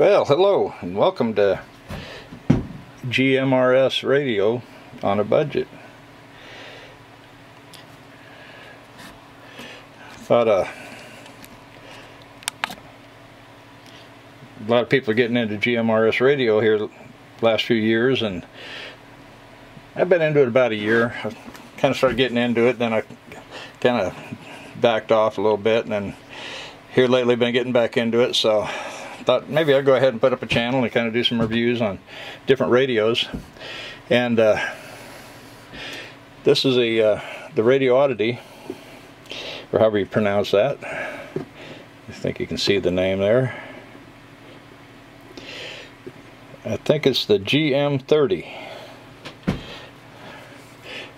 Well, hello and welcome to GMRS radio on a budget. Thought a lot of people are getting into GMRS radio here the last few years, and I've been into it about a year. I kind of started getting into it, then I kind of backed off a little bit, and then here lately been getting back into it, so thought maybe I'd go ahead and put up a channel and kind of do some reviews on different radios. And this is the Radioddity, or however you pronounce that. I think you can see the name there. I think it's the GM30.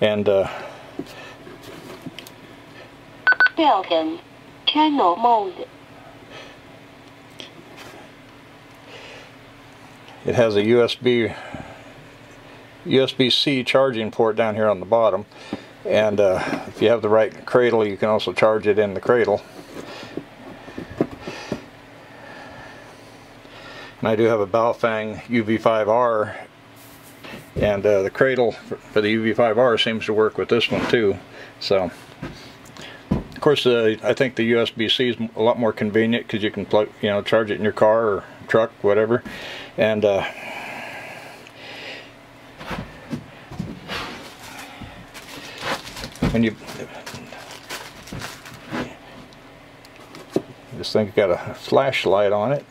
And Welcome, channel mode. It has a USB-C charging port down here on the bottom, and if you have the right cradle, you can also charge it in the cradle. And I do have a Baofeng UV5R, and the cradle for the UV5R seems to work with this one too. So, of course, I think the USB-C is a lot more convenient because you can plug, charge it in your car or truck, whatever. And when you this thing's got a flashlight on it.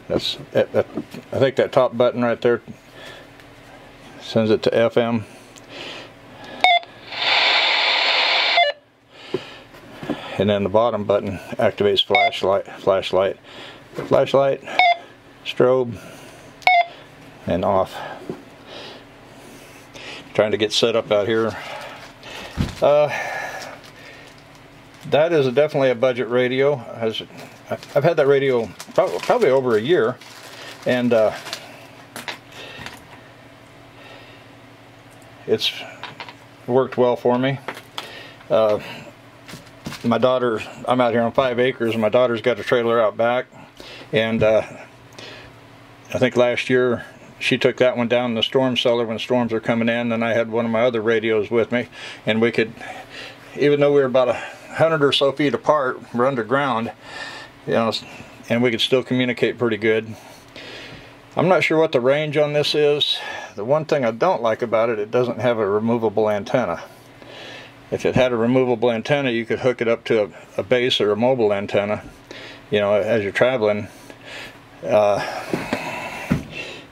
That's I think that top button right there sends it to FM. And then the bottom button activates flashlight, strobe, and off. Trying to get set up out here. That is definitely a budget radio. I've had that radio probably over a year, and it's worked well for me. My daughter, I'm out here on 5 acres, and my daughter's got a trailer out back, and I think last year she took that one down in the storm cellar when storms are coming in, and I had one of my other radios with me, and we could, even though we were about 100 or so feet apart, we're underground, and we could still communicate pretty good. I'm not sure what the range on this is. The one thing I don't like about it, it doesn't have a removable antenna. If it had a removable antenna, you could hook it up to a base or a mobile antenna, as you're traveling.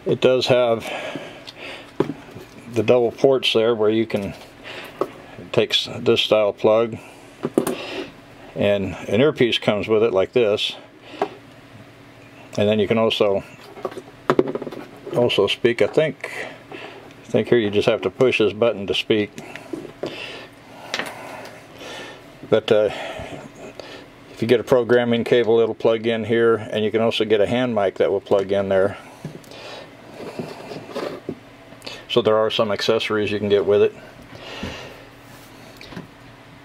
It does have the double ports there where you can take this style plug, and an earpiece comes with it like this, and then you can also speak. I think here you just have to push this button to speak. But if you get a programming cable, it'll plug in here, and you can also get a hand mic that will plug in there. So there are some accessories you can get with it.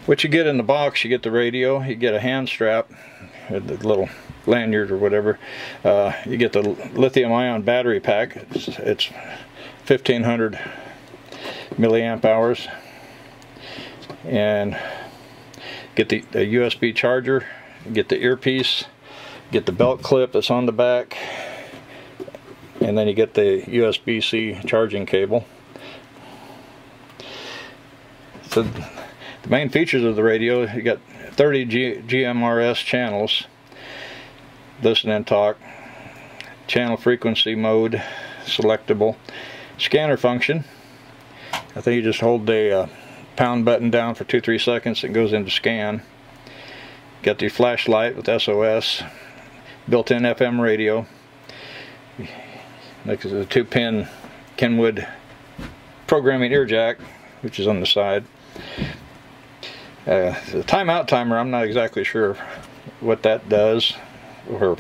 What you get in the box, you get the radio, you get a hand strap, the little lanyard or whatever. You get the lithium-ion battery pack. It's 1500 milliamp hours, and get the USB charger, get the earpiece, get the belt clip that's on the back, and then you get the USB-C charging cable. So the main features of the radio, you got 30 GMRS channels, listen and talk, channel frequency mode, selectable, scanner function. I think you just hold the pound button down for 2-3 seconds, it goes into scan. Got the flashlight with SOS, built-in FM radio, like a 2-pin Kenwood programming ear jack, which is on the side. The timeout timer, I'm not exactly sure what that does, or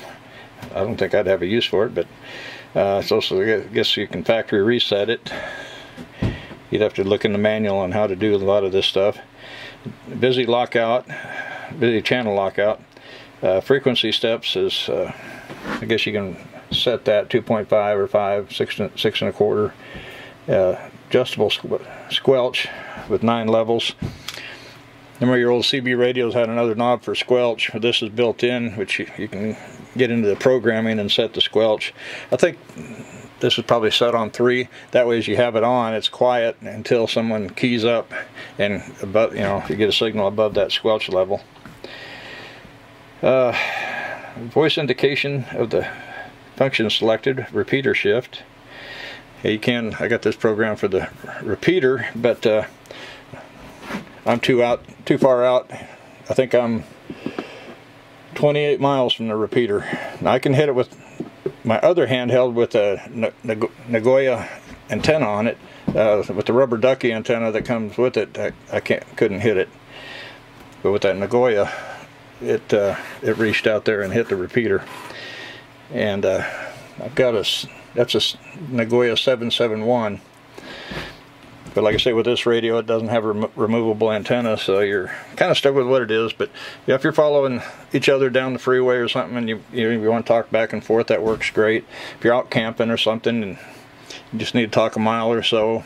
I don't think I'd have a use for it, but it's also, I guess you can factory reset it. You'd have to look in the manual on how to do a lot of this stuff. Busy lockout, busy channel lockout, Frequency steps is, I guess you can set that 2.5 or 5, 6 and a quarter. Adjustable squelch with 9 levels. Remember your old CB radios had another knob for squelch. This is built in, which you can get into the programming and set the squelch. I think this is probably set on 3. That way as you have it on, it's quiet until someone keys up and above, you know, you get a signal above that squelch level. Voice indication of the function selected, repeater shift. You can, I got this program for the repeater, but I'm too far out. I think I'm 28 miles from the repeater. Now I can hit it with my other handheld with a Nagoya antenna on it, with the rubber ducky antenna that comes with it. I couldn't hit it, but with that Nagoya, it reached out there and hit the repeater. And I've got that's a Nagoya 771. But like I say, with this radio, it doesn't have a removable antenna, so you're kind of stuck with what it is. But yeah, if you're following each other down the freeway or something, and you want to talk back and forth, that works great. If you're out camping or something, and you just need to talk a mile or so,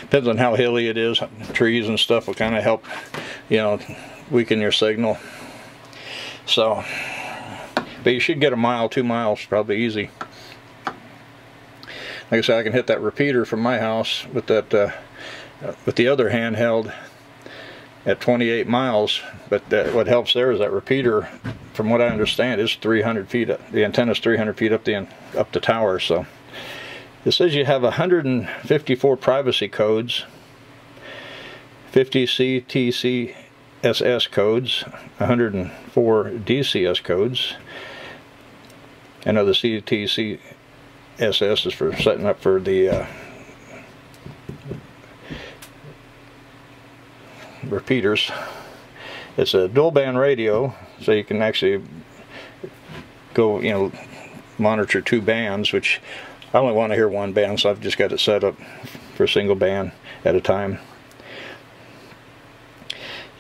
depends on how hilly it is. Trees and stuff will kind of help, you know, weaken your signal. So, but you should get a mile, 2 miles, probably easy. Like I said, I can hit that repeater from my house with that, with the other handheld at 28 miles. But what helps there is that repeater, from what I understand, is 300 feet. The antenna is 300 feet up the tower. So it says you have 154 privacy codes, 50 CTCSS codes, 104 DCS codes. I know the CTCSS is for setting up for the repeaters. It's a dual band radio, so you can actually go, you know, monitor 2 bands, which I only want to hear 1 band, so I've just got it set up for a single band at a time.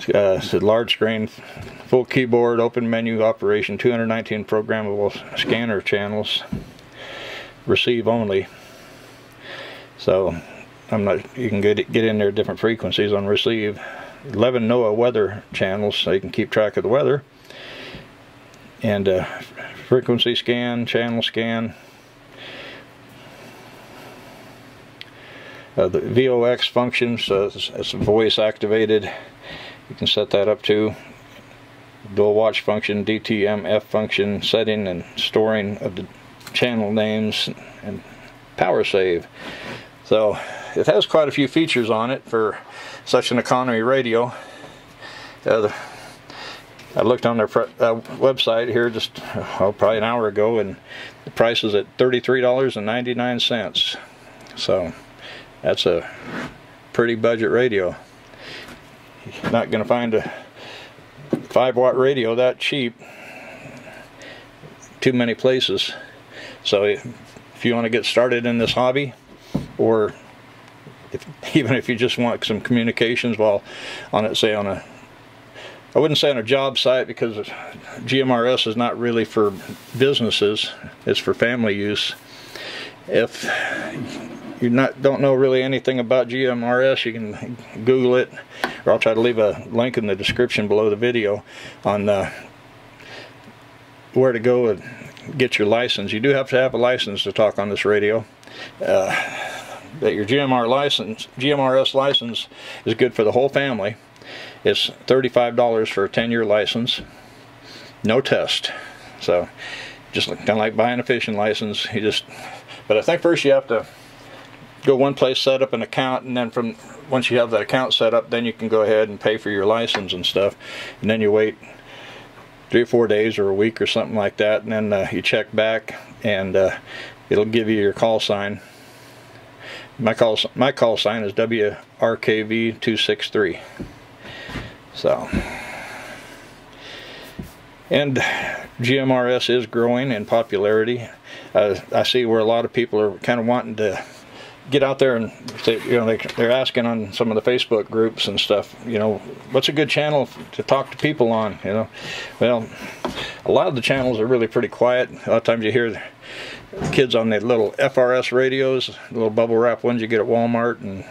It's a large screen, full keyboard, open menu operation, 219 programmable scanner channels. Receive only, so you can get in there different frequencies on receive. 11 NOAA weather channels, so you can keep track of the weather, and frequency scan, channel scan. The VOX function, so it's voice activated. You can set that up too. Dual watch function, DTMF function, setting and storing of the channel names, and power save. So it has quite a few features on it for such an economy radio. I looked on their website here just probably an hour ago, and the price is at $33.99. So that's a pretty budget radio. You're not going to find a 5-watt radio that cheap too many places. So if you want to get started in this hobby, or even if you just want some communications while on it, say on a, I wouldn't say on a job site, because GMRS is not really for businesses, it's for family use. If you don't know really anything about GMRS, you can Google it, or I'll try to leave a link in the description below the video on where to go and get your license. You do have to have a license to talk on this radio. That your GMRS license is good for the whole family. It's $35 for a 10-year license, no test. So just kind of like buying a fishing license. But I think first you have to go one place, set up an account, and then once you have that account set up, then you can go ahead and pay for your license and stuff. And then you wait 3 or 4 days or a week or something like that, and then you check back, and it'll give you your call sign. My call sign is WRKV263. So, and GMRS is growing in popularity. I see where a lot of people are kind of wanting to get out there and they're asking on some of the Facebook groups and stuff, what's a good channel to talk to people on, Well, a lot of the channels are really pretty quiet. A lot of times you hear kids on the little FRS radios, the little bubble wrap ones you get at Walmart and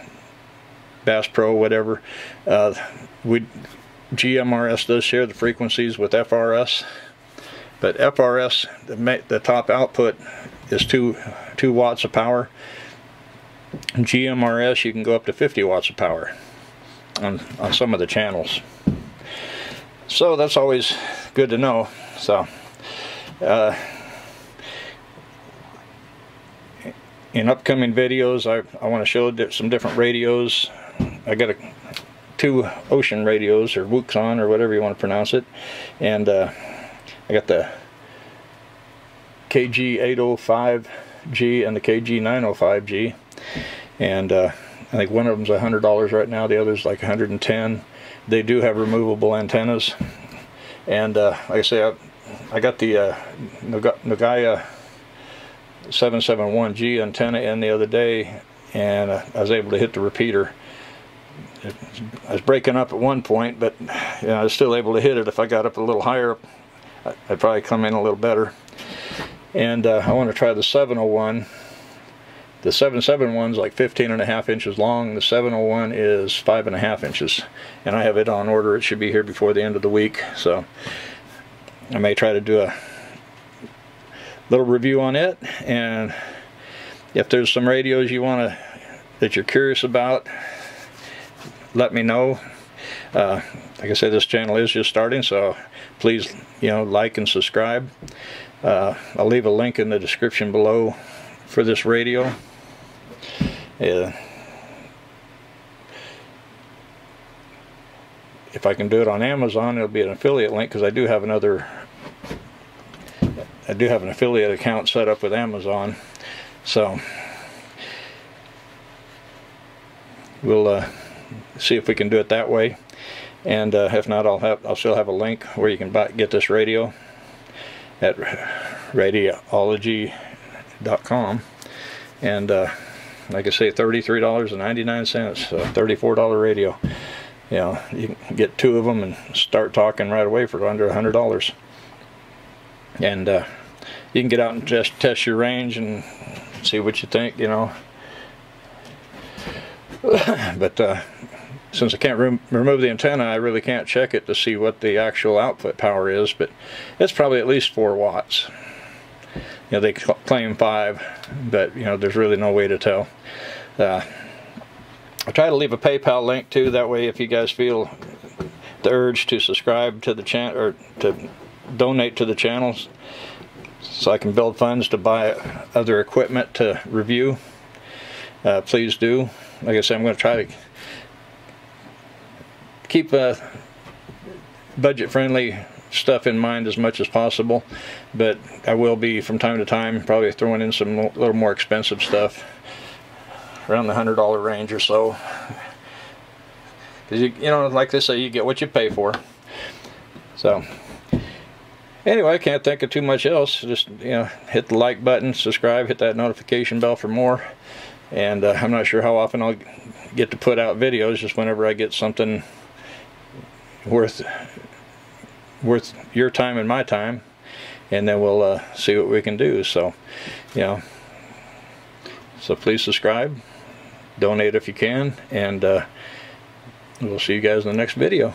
Bass Pro, whatever. GMRS does share the frequencies with FRS, but FRS, the top output is 2 watts of power. GMRS, you can go up to 50 watts of power on some of the channels. So that's always good to know. So in upcoming videos, I want to show some different radios. I got 2 ocean radios, or Wuxon, or whatever you want to pronounce it, and I got the KG805G and the KG905G, and I think one of them's $100 right now, the other's like $110. They do have removable antennas, and like I say, I got the Nagaya 771G antenna in the other day, and I was able to hit the repeater. I was breaking up at one point, but I was still able to hit it. If I got up a little higher, I'd probably come in a little better. And I want to try the 701. The 771's like 15.5 inches long. The 701 is 5.5 inches, and I have it on order. It should be here before the end of the week, so I may try to do a little review on it. And if there's some radios that you're curious about, let me know. Like I said, this channel is just starting, so please, like and subscribe. I'll leave a link in the description below for this radio. If I can do it on Amazon, it'll be an affiliate link, because I do have an affiliate account set up with Amazon. So we'll see if we can do it that way, and if not, I'll still have a link where you can get this radio at Radioddity.com, and like I say, $33.99, $34 radio. You can get 2 of them and start talking right away for under $100, and you can get out and just test your range and see what you think, But since I can't remove the antenna, I really can't check it to see what the actual output power is, but it's probably at least 4 watts. They claim 5, but there's really no way to tell. I'll try to leave a PayPal link too, that way if you guys feel the urge to subscribe to the channel, or to donate to the channels, so I can build funds to buy other equipment to review, please do. Like I said, I'm going to try to keep budget-friendly stuff in mind as much as possible, but I will be from time to time probably throwing in some little more expensive stuff around the $100 range or so, because like they say, you get what you pay for. So anyway, I can't think of too much else. Just hit the like button, subscribe, hit that notification bell for more. And I'm not sure how often I'll get to put out videos, just whenever I get something worth your time and my time, and then we'll see what we can do. So so please subscribe, donate if you can, and we'll see you guys in the next video.